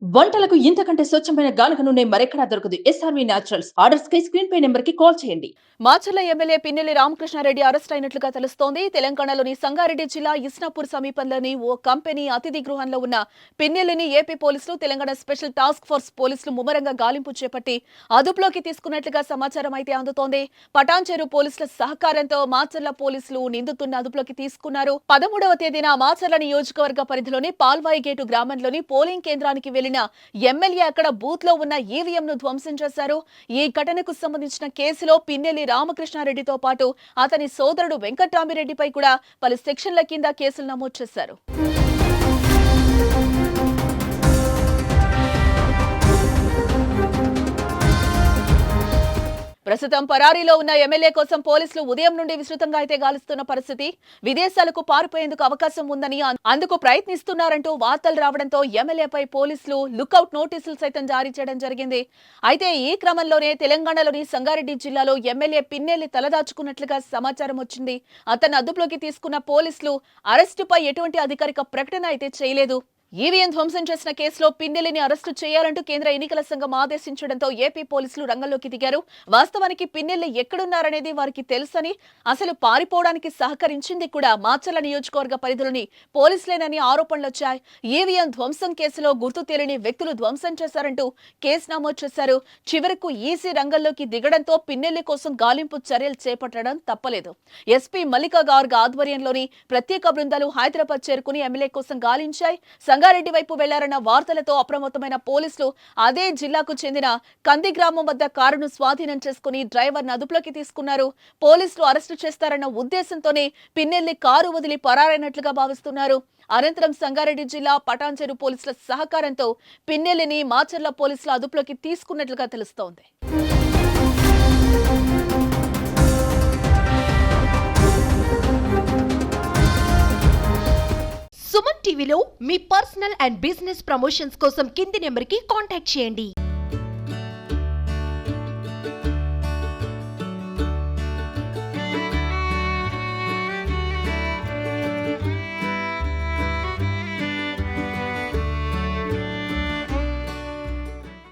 వంటలకు ఇంతకంటే స్వచ్ఛమైన గానుగ నూనె మరెక్కడా దొరకదు. SRV naturals. ఆర్డర్స్ కై స్క్రీన్ పై నెంబర్ కి కాల్ చేయండి. మాచర్ల ఎమ్మెల్యే పిన్నెల్లి రామకృష్ణారెడ్డి అరెస్ట్ అయినట్లుగా తెలుస్తోంది. తెలంగాణలోని సంగారెడ్డి జిల్లా ఇస్నాపూర్ సమీపంలోని ఓ కంపెనీ అతిథి గృహంలో ఉన్న పిన్నెల్లిని ఏపీ పోలీసులు, తెలంగాణ స్పెషల్ టాస్క్ ఫోర్స్ పోలీసులు ముమ్మరంగా గాలింపు చేపట్టి అదుపులోకి తీసుకున్నట్లుగా సమాచారం అయితే అందుతోంది. పటాన్చెరు పోలీసుల సహకారంతో మాచర్ల పోలీసులు నిందితుడిని అదుపులోకి తీసుకున్నారు. 13వ తేదీన మాచర్ల నియోజకవర్గ పరిధిలోని పాల్వాయి గేటు గ్రామంలోని పోలింగ్ కేంద్రానికి వెళ్లిన ఎమ్మెల్యే అక్కడ బూత్ లో ఉన్న ఈవీఎంను ధ్వంసం చేశారు. ఈ ఘటనకు సంబంధించిన కేసులో పిన్నెల్లి రామకృష్ణారెడ్డితో పాటు అతని సోదరుడు వెంకట్రామిరెడ్డిపై కూడా పలు సెక్షన్ల కింద కేసులు నమోదు చేశారు. ప్రస్తుతం పరారీలో ఉన్న ఎమ్మెల్యే కోసం పోలీసులు ఉదయం నుండి విస్తృతంగా అయితే గాలిస్తున్న పరిస్థితి. విదేశాలకు పారిపోయేందుకు అవకాశం ఉందని అందుకు ప్రయత్నిస్తున్నారంటూ వార్తలు రావడంతో ఎమ్మెల్యేపై పోలీసులు లుకౌట్ నోటీసులు సైతం జారీ చేయడం జరిగింది. అయితే ఈ క్రమంలోనే తెలంగాణలోని సంగారెడ్డి జిల్లాలో ఎమ్మెల్యే పిన్నెల్లి తలదాచుకున్నట్లుగా సమాచారం వచ్చింది. అతన్ని అదుపులోకి తీసుకున్న పోలీసులు అరెస్టుపై ఎటువంటి అధికారిక ప్రకటన అయితే చేయలేదు. ఈవీఎం ధ్వంసం చేసిన కేసులో పిన్నెల్లిని అరెస్టు చేయాలంటూ కేంద్ర ఎన్నికల సంఘం ఆదేశించడంతో ఏపీ పోలీసులు రంగంలోకి దిగారు. వాస్తవానికి పిన్నెల్లి ఎక్కడున్నారనేది వారికి తెలుసని, అసలు పారిపోవడానికి సహకరించింది కూడా మాచర్ల నియోజకవర్గ పరిధిలోని పోలీసులేనని ఆరోపణలు వచ్చాయి. ఈవీఎం ధ్వంసం కేసులో గుర్తు తెలియని వ్యక్తులు ధ్వంసం చేశారంటూ కేసు నమోదు చేశారు. చివరకు ఈసీ రంగంలోకి దిగడంతో పిన్నెల్లి కోసం గాలింపు చర్యలు చేపట్టడం తప్పలేదు. ఎస్పీ మల్లికా గార్గ్ ఆధ్వర్యంలోని ప్రత్యేక బృందాలు హైదరాబాద్ చేరుకుని ఎమ్మెల్యే కోసం గాలించాయి. సంగారెడ్డి వైపు వెళ్లారన్న వార్తలతో అప్రమత్తమైన పోలీసులు అదే జిల్లాకు చెందిన కంది గ్రామం వద్ద కారును స్వాధీనం చేసుకుని డ్రైవర్ను అదుపులోకి తీసుకున్నారు. పోలీసులు అరెస్టు చేస్తారన్న ఉద్దేశంతోనే పిన్నెల్లి కారు వదిలి పరారైనట్లుగా భావిస్తున్నారు. అనంతరం సంగారెడ్డి జిల్లా పటాన్చెరు పోలీసుల సహకారంతో పిన్నెల్లిని మాచర్ల పోలీసుల అదుపులోకి తీసుకున్నట్లుగా తెలుస్తోంది. సుమన్ టీవీలో మీ పర్సనల్ అండ్ బిజినెస్ ప్రమోషన్స్ కోసం కింది నెంబర్కి కాంటాక్ట్ చేయండి.